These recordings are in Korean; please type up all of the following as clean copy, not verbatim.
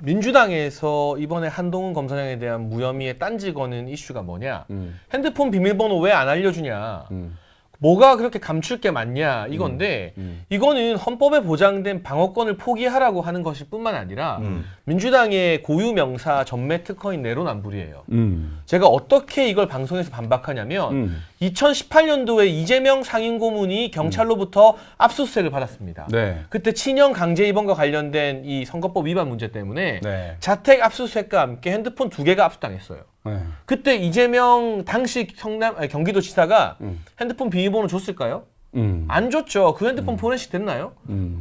민주당에서 이번에 한동훈 검사장에 대한 무혐의의 딴지 거는 이슈가 뭐냐? 핸드폰 비밀번호 왜 안 알려주냐? 뭐가 그렇게 감출 게 많냐 이건데 이거는 헌법에 보장된 방어권을 포기하라고 하는 것일 뿐만 아니라 민주당의 고유 명사 전매 특허인 내로남불이에요. 제가 어떻게 이걸 방송에서 반박하냐면 2018년도에 이재명 상임고문이 경찰로부터 압수수색을 받았습니다. 네. 그때 친형 강제 입원과 관련된 이 선거법 위반 문제 때문에 네. 자택 압수수색과 함께 핸드폰 2개가 압수당했어요. 네. 그때 이재명 당시 경기도지사가 핸드폰 비밀번호 줬을까요? 안 줬죠. 그 핸드폰 포렌식 됐나요?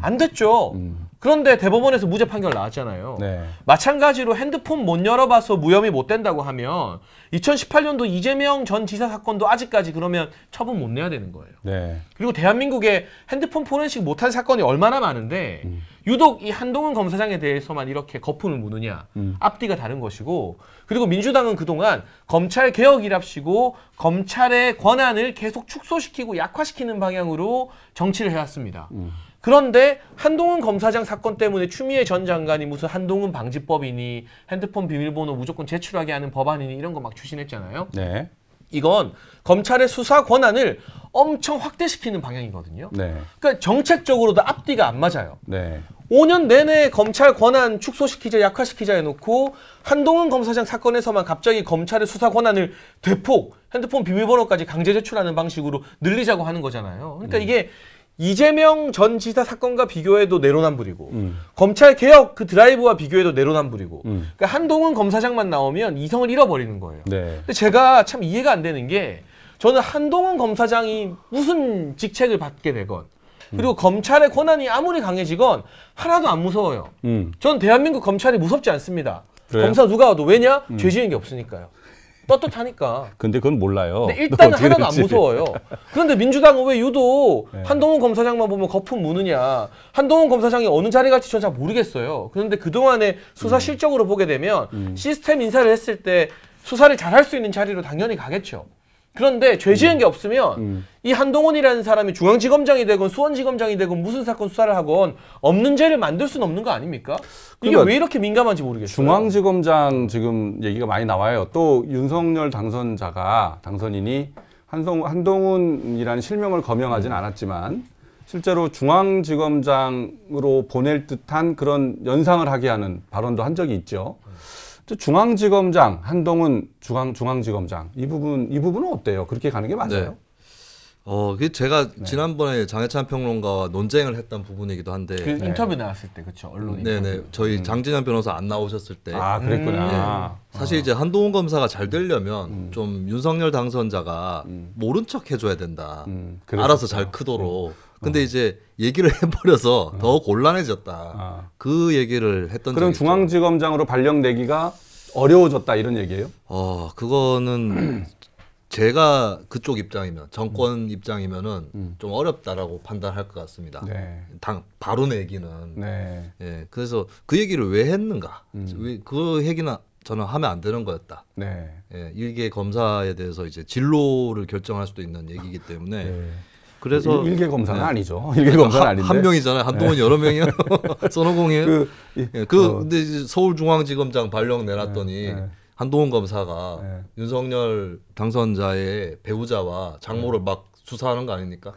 안 됐죠. 그런데 대법원에서 무죄 판결 나왔잖아요. 네. 마찬가지로 핸드폰 못 열어봐서 무혐의 못 된다고 하면 2018년도 이재명 전 지사 사건도 아직까지 그러면 처분 못 내야 되는 거예요. 네. 그리고 대한민국에 핸드폰 포렌식 못한 사건이 얼마나 많은데 유독 이 한동훈 검사장에 대해서만 이렇게 거품을 무느냐. 앞뒤가 다른 것이고 그리고 민주당은 그동안 검찰 개혁이랍시고 검찰의 권한을 계속 축소시키고 약화시키는 방향으로 정치를 해왔습니다. 그런데 한동훈 검사장 사건 때문에 추미애 전 장관이 무슨 한동훈 방지법이니 핸드폰 비밀번호 무조건 제출하게 하는 법안이니 이런 거 막 추진했잖아요. 네. 이건 검찰의 수사 권한을 엄청 확대시키는 방향이거든요. 네. 그러니까 정책적으로도 앞뒤가 안 맞아요. 네. 5년 내내 검찰 권한 축소시키자 약화시키자 해놓고 한동훈 검사장 사건에서만 갑자기 검찰의 수사 권한을 대폭 핸드폰 비밀번호까지 강제 제출하는 방식으로 늘리자고 하는 거잖아요. 그러니까 이게 이재명 전 지사 사건과 비교해도 내로남불이고 검찰 개혁 그 드라이브와 비교해도 내로남불이고 그러니까 한동훈 검사장만 나오면 이성을 잃어버리는 거예요. 네. 근데 제가 참 이해가 안 되는 게 저는 한동훈 검사장이 무슨 직책을 받게 되건 그리고 검찰의 권한이 아무리 강해지건 하나도 안 무서워요. 전 대한민국 검찰이 무섭지 않습니다. 그래요? 검사 누가 와도 왜냐? 죄 지은 게 없으니까요. 떳떳하니까. 근데 그건 몰라요. 근데 일단은 어떻게 하나도 안 될지. 무서워요. 그런데 민주당은 왜 유독 네. 한동훈 검사장만 보면 거품 무느냐. 한동훈 검사장이 어느 자리 갈지 전 잘 모르겠어요. 그런데 그동안의 수사 실적으로 보게 되면 시스템 인사를 했을 때 수사를 잘할 수 있는 자리로 당연히 가겠죠. 그런데 죄 지은 게 없으면 이 한동훈이라는 사람이 중앙지검장이 되건 수원지검장이 되건 무슨 사건 수사를 하건 없는 죄를 만들 수는 없는 거 아닙니까? 이게 그러니까 왜 이렇게 민감한지 모르겠어요. 중앙지검장 지금 얘기가 많이 나와요. 또 윤석열 당선인이 한동훈이라는 실명을 거명하진 않았지만 실제로 중앙지검장으로 보낼 듯한 그런 연상을 하게 하는 발언도 한 적이 있죠. 중앙지검장, 한동훈 중앙지검장 이 부분은 어때요? 그렇게 가는 게 맞아요? 그 제가 지난번에 장해찬 평론가와 논쟁을 했던 부분이기도 한데 그 인터뷰 나왔을 때 그렇죠. 언론 인터뷰. 네네 저희 장진영 변호사 안 나오셨을 때 아 그랬구나. 사실 이제 한동훈 검사가 잘 되려면 좀 윤석열 당선자가 모른 척 해줘야 된다. 알아서 잘 크도록. 근데 이제 얘기를 해버려서 더 곤란해졌다. 그 얘기를 했던 그럼 적이 중앙지검장으로 발령되기가 어려워졌다 이런 얘기예요? 그거는 제가 그쪽 입장이면 정권 입장이면은 좀 어렵다라고 판단할 것 같습니다. 네. 바로 내기는. 네. 예, 그래서 그 얘기를 왜 했는가? 왜 그 얘기는 저는 하면 안 되는 거였다. 네. 예, 일개 검사에 대해서 이제 진로를 결정할 수도 있는 얘기이기 때문에. 네. 그래서 일개 검사는 아니죠. 일개 검사는 아닌데. 한 명이잖아요. 한동훈 여러 명이요. 선호공이에요. 근데 이제 서울중앙지검장 발령 내놨더니 한동훈 검사가 윤석열 당선자의 배우자와 장모를 막 수사하는 거 아닙니까?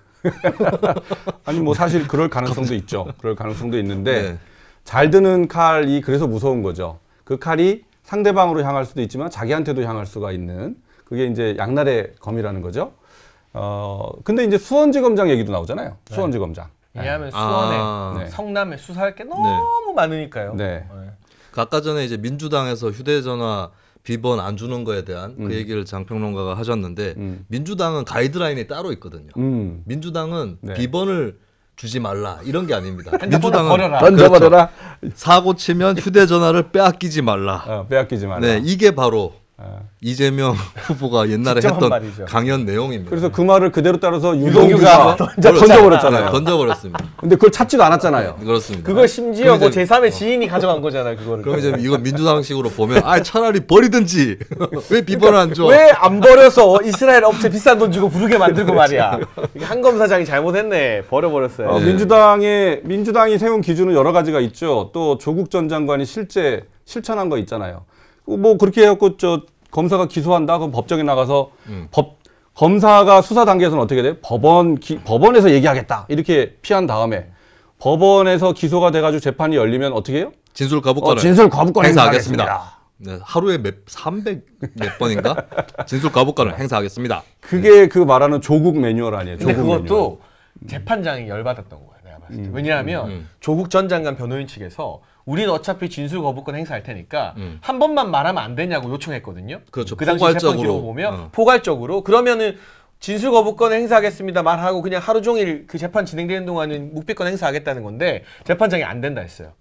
아니 뭐 사실 그럴 가능성도 있죠. 그럴 가능성도 있는데 잘 드는 칼이 그래서 무서운 거죠. 그 칼이 상대방으로 향할 수도 있지만 자기한테도 향할 수가 있는 그게 이제 양날의 검이라는 거죠. 근데 이제 수원지검장 얘기도 나오잖아요. 수원지검장. 왜냐하면 수원에 성남에 수사할 게 너무 많으니까요. 네. 아까 전에 이제 민주당에서 휴대전화 비번 안 주는 거에 대한 그 얘기를 장평론가가 하셨는데 민주당은 가이드라인이 따로 있거든요. 민주당은 비번을 주지 말라 이런 게 아닙니다. 민주당은 던져버려라. 사고 치면 휴대전화를 빼앗기지 말라. 빼앗기지 말라. 네, 이게 바로 이재명 후보가 옛날에 직접 한 했던 말이죠. 강연 내용입니다. 그래서 그 말을 그대로 따라서 유동규가 던져버렸잖아요. 던져버렸습니다. 근데 그걸 찾지도 않았잖아요. 그렇습니다. 그걸 심지어 뭐 이제- 제3의 지인이 가져간 거잖아요. 그거를. 그럼 이제 이거 민주당식으로 보면 차라리 버리든지 왜 비번을 안 줘? 왜 안 버려서 이스라엘 업체 비싼 돈 주고 부르게 만들고 말이야. 이게 한 검사장이 잘못했네. 버려버렸어요. 민주당이 세운 기준은 여러 가지가 있죠. 또 조국 전 장관이 실제 실천한 거 있잖아요. 뭐 그렇게 해갖고 검사가 기소한다. 그럼 법정에 나가서 검사가 수사 단계에서는 어떻게 돼요? 법원에서 얘기하겠다. 이렇게 피한 다음에 법원에서 기소가 돼가지고 재판이 열리면 어떻게 해요? 진술 거부권을 진술 거부권 행사하겠습니다. 네, 하루에 300 몇 번인가 진술 거부권을 행사하겠습니다. 그게 그 말하는 조국 매뉴얼 아니에요? 근데 조국 그것도 재판장이 열받았던 거예요. 내가 봤을 때. 왜냐하면 조국 전 장관 변호인 측에서 우리는 어차피 진술 거부권 행사할 테니까 한 번만 말하면 안 되냐고 요청했거든요. 그렇죠. 그 당시 재판 기록 보면 포괄적으로 그러면은 진술 거부권 행사하겠습니다 말하고 그냥 하루 종일 그 재판 진행되는 동안은 묵비권 행사하겠다는 건데 재판장이 안 된다 했어요.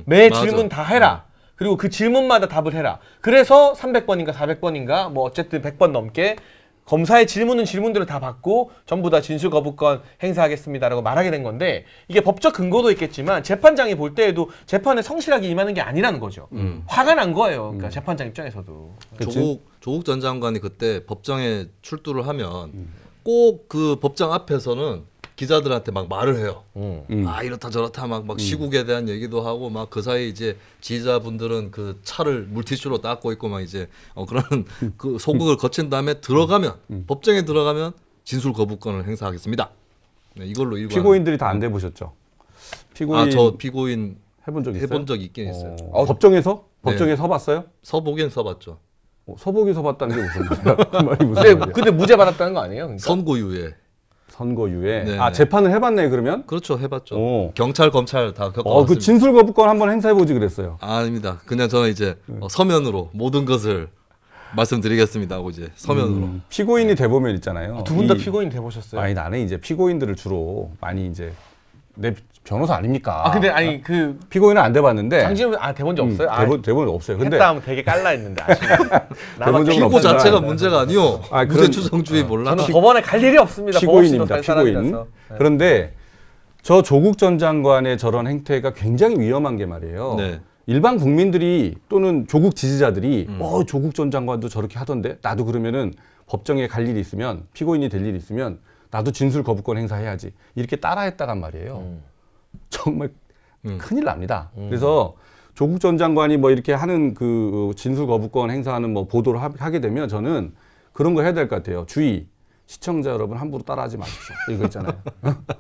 매 맞아. 질문 다 해라. 그리고 그 질문마다 답을 해라. 그래서 300번인가 400번인가 뭐 어쨌든 100번 넘게 검사의 질문대로 다 받고 전부 다 진술 거부권 행사하겠습니다라고 말하게 된 건데 이게 법적 근거도 있겠지만 재판장이 볼 때에도 재판에 성실하게 임하는 게 아니라는 거죠. 화가 난 거예요. 그러니까 재판장 입장에서도. 조국 전 장관이 그때 법정에 출두를 하면 꼭 그 법정 앞에서는 기자들한테 막 말을 해요. 아 이렇다 저렇다 막 시국에 대한 얘기도 하고 막 그 사이 이제 지지자분들은 그 차를 물티슈로 닦고 있고 막 이제 그런 그 소극을 거친 다음에 들어가면 법정에 들어가면 진술 거부권을 행사하겠습니다. 네, 이걸로 일관. 피고인들이 다 안 돼 보셨죠? 저 피고인 해본 적 있어요? 해본 적 있긴 있어요. 법정에서? 네. 법정에 서봤어요? 서보긴 서봤죠. 서보기 서봤다는 게 무슨 말이야? 그 말이 무슨 말이야? 근데 무죄 받았다는 거 아니에요? 그러니까? 선고유예. 선고유예. 네. 재판을 해봤네 그러면? 그렇죠, 해봤죠. 오. 경찰, 검찰 다 겪어봤습니다. 그 진술 거부권 한번 행사해보지 그랬어요. 아닙니다. 그냥 저는 이제 서면으로 모든 것을 말씀드리겠습니다 하고 이제 서면으로. 피고인이 대보면 있잖아요. 두 분 다 피고인 돼보셨어요? 아니 나는 이제 피고인들을 주로 많이 이제 내 변호사 아닙니까? 근데 아니 그 피고인은 안 돼봤는데. 장지훈 대본 적 없어요? 대본 없어요. 근데 했다 하면 되게 깔라 했는데 아쉽네. 대본적으로 피고 없지만. 자체가 문제가 아니요. 그런- 무죄 추정주의 몰라. 저는 법원에 갈 일이 없습니다. 피고인입니다. 법원시도 살 피고인. 사람이라서. 네. 그런데 저 조국 전 장관의 저런 행태가 굉장히 위험한 게 말이에요. 네. 일반 국민들이 또는 조국 지지자들이 조국 전 장관도 저렇게 하던데 나도 그러면은 법정에 갈 일이 있으면 피고인이 될 일이 있으면 나도 진술 거부권 행사해야지 이렇게 따라했다간 말이에요. 정말 큰일 납니다. 그래서 조국 전 장관이 뭐 이렇게 하는 그 진술 거부권 행사하는 뭐 보도를 하게 되면 저는 그런 거 해야 될 것 같아요. 주의. 시청자 여러분 함부로 따라하지 마십시오. 이거 있잖아요.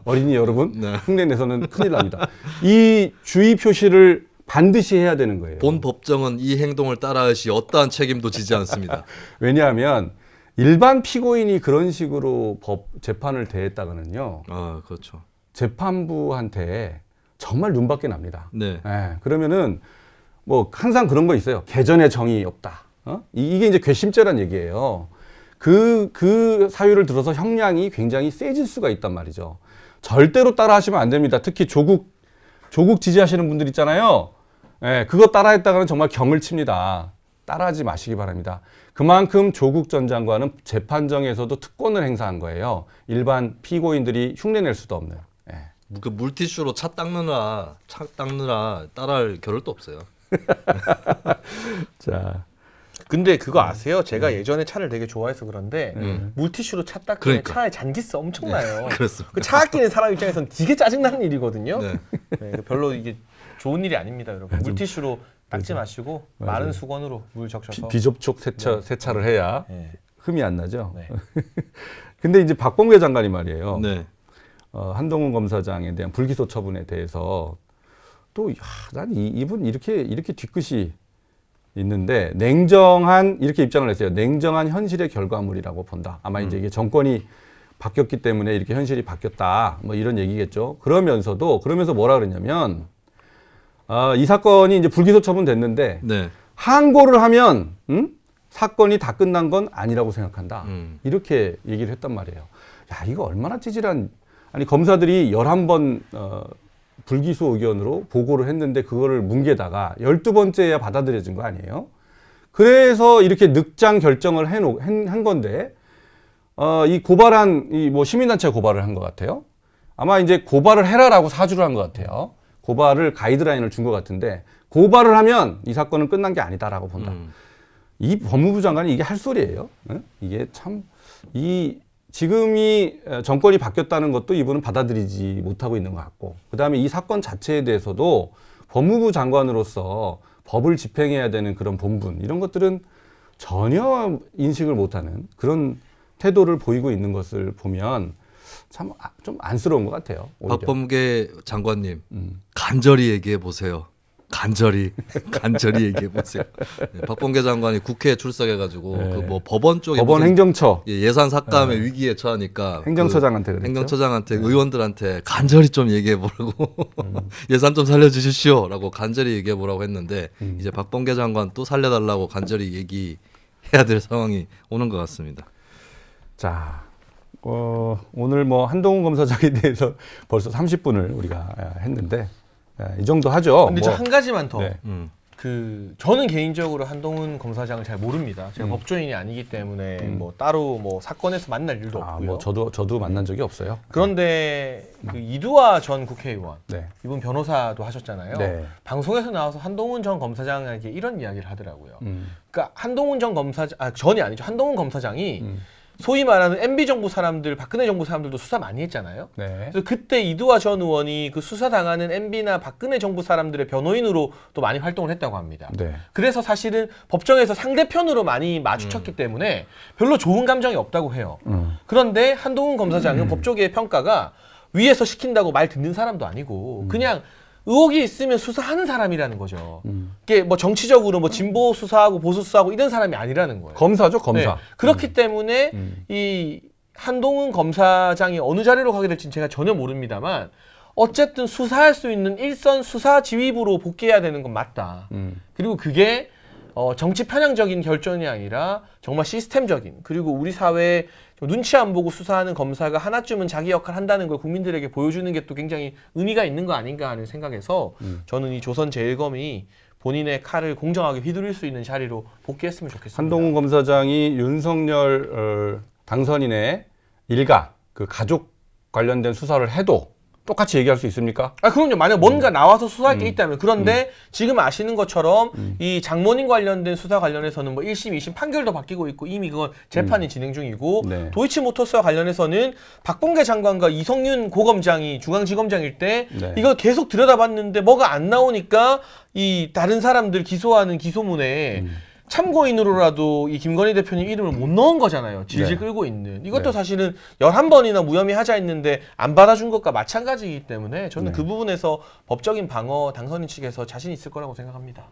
어린이 여러분 네. 흉내내서는 큰일 납니다. 이 주의 표시를 반드시 해야 되는 거예요. 본 법정은 이 행동을 따라하시 어떠한 책임도 지지 않습니다. 왜냐하면 일반 피고인이 그런 식으로 재판을 대했다가는요. 그렇죠. 재판부한테 정말 눈밖에 납니다. 네. 그러면은 뭐 항상 그런 거 있어요. 개전의 정의 없다. 이게 이제 괘씸죄란 얘기예요. 그 사유를 들어서 형량이 굉장히 세질 수가 있단 말이죠. 절대로 따라하시면 안 됩니다. 특히 조국 지지하시는 분들 있잖아요. 그거 따라했다가는 정말 경을 칩니다. 따라하지 마시기 바랍니다. 그만큼 조국 전 장관은 재판정에서도 특권을 행사한 거예요. 일반 피고인들이 흉내낼 수도 없는. 그 물티슈로 차 닦느라 따라할 겨를도 없어요. 자, 근데 그거 아세요? 제가 예전에 차를 되게 좋아해서 그런데 물티슈로 차 닦으면 그러니까. 차에 잔기스 엄청 나요. 그렇습니다. 그 차 아끼는 사람 입장에서는 되게 짜증나는 일이거든요. 네. 네, 별로 이게 좋은 일이 아닙니다, 여러분. 물티슈로 닦지 마시고 마른 수건으로 물 적셔서. 비접촉 세차를 해야 네. 흠이 안 나죠. 네. 근데 이제 박범계 장관이 말이에요. 네. 한동훈 검사장에 대한 불기소 처분에 대해서 또 난 이분 이렇게 뒤끝이 있는데 이렇게 입장을 했어요. 냉정한 현실의 결과물이라고 본다. 아마 이제 이게 정권이 바뀌었기 때문에 이렇게 현실이 바뀌었다. 뭐 이런 얘기겠죠. 그러면서 뭐라 그랬냐면 이 사건이 이제 불기소 처분됐는데 네. 항고를 하면 사건이 다 끝난 건 아니라고 생각한다. 이렇게 얘기를 했단 말이에요. 야, 이거 얼마나 찌질한 검사들이 11번 불기소 의견으로 보고를 했는데 그거를 뭉개다가 12번째야 받아들여진 거 아니에요? 그래서 이렇게 늑장 결정을 한 건데, 이 고발한, 이 뭐 시민단체 고발을 한 것 같아요. 아마 이제 고발을 해라라고 사주를 한 것 같아요. 고발을 가이드라인을 준 것 같은데, 고발을 하면 이 사건은 끝난 게 아니다라고 본다. 이 법무부 장관이 이게 할 소리예요. 응? 이게 참, 지금이 정권이 바뀌었다는 것도 이분은 받아들이지 못하고 있는 것 같고, 그 다음에 이 사건 자체에 대해서도 법무부 장관으로서 법을 집행해야 되는 그런 본분, 이런 것들은 전혀 인식을 못하는 그런 태도를 보이고 있는 것을 보면 참 좀 안쓰러운 것 같아요. 오히려. 박범계 장관님, 간절히 얘기해 보세요. 간절히 얘기해 보세요. 네, 박범계 장관이 국회에 출석해가지고 네. 그 뭐 법원 쪽에 법원 행정처 예산 삭감의 위기에 처하니까 행정처장한테 그 그랬죠. 행정처장한테 의원들한테 간절히 좀 얘기해 보라고 예산 좀 살려주십시오라고 간절히 얘기해 보라고 했는데 이제 박범계 장관 또 살려달라고 간절히 얘기해야 될 상황이 오는 것 같습니다. 자, 오늘 뭐 한동훈 검사장에 대해서 벌써 30분을 우리가 했는데 이 정도 하죠. 근데 저 한 가지만 더. 네. 저는 개인적으로 한동훈 검사장을 잘 모릅니다. 제가 법조인이 아니기 때문에 뭐 따로 뭐 사건에서 만날 일도 없고요. 뭐 저도 만난 적이 없어요. 그런데 그 이두화 전 국회의원, 네. 이분 변호사도 하셨잖아요. 네. 방송에서 나와서 한동훈 전 검사장에게 이런 이야기를 하더라고요. 그러니까 한동훈 전 검사장, 전이 아니죠. 한동훈 검사장이 소위 말하는 MB 정부 사람들, 박근혜 정부 사람들도 수사 많이 했잖아요. 네. 그래서 그때 이두화 전 의원이 그 수사 당하는 MB나 박근혜 정부 사람들의 변호인으로 또 많이 활동을 했다고 합니다. 네. 그래서 사실은 법정에서 상대편으로 많이 마주쳤기 때문에 별로 좋은 감정이 없다고 해요. 그런데 한동훈 검사장은 법조계의 평가가 위에서 시킨다고 말 듣는 사람도 아니고 그냥 의혹이 있으면 수사하는 사람이라는 거죠. 이게 뭐 정치적으로 뭐 진보 수사하고 보수 수사하고 이런 사람이 아니라는 거예요. 검사죠, 검사. 네. 그렇기 때문에 이 한동훈 검사장이 어느 자리로 가게 될지는 제가 전혀 모릅니다만 어쨌든 수사할 수 있는 일선 수사 지휘부로 복귀해야 되는 건 맞다. 그리고 그게 정치 편향적인 결정이 아니라 정말 시스템적인, 그리고 우리 사회에 눈치 안 보고 수사하는 검사가 하나쯤은 자기 역할을 한다는 걸 국민들에게 보여주는 게 또 굉장히 의미가 있는 거 아닌가 하는 생각에서 저는 이 조선제일검이 본인의 칼을 공정하게 휘두를 수 있는 자리로 복귀했으면 좋겠습니다. 한동훈 검사장이 윤석열 당선인의 일가, 그 가족 관련된 수사를 해도 똑같이 얘기할 수 있습니까? 그럼요. 만약 뭔가 나와서 수사할 게 있다면. 그런데 지금 아시는 것처럼 이 장모님 관련된 수사 관련해서는 뭐 1심, 2심 판결도 바뀌고 있고 이미 그건 재판이 진행 중이고 네. 도이치모터스와 관련해서는 박범계 장관과 이성윤 고검장이 중앙지검장일 때 네. 이걸 계속 들여다봤는데 뭐가 안 나오니까 이 다른 사람들 기소하는 기소문에 참고인으로라도 이 김건희 대표님 이름을 못 넣은 거잖아요. 질질 네. 끌고 있는. 이것도 네. 사실은 11번이나 무혐의 하자 했는데 안 받아준 것과 마찬가지이기 때문에 저는 네. 그 부분에서 법적인 방어 당선인 측에서 자신 있을 거라고 생각합니다.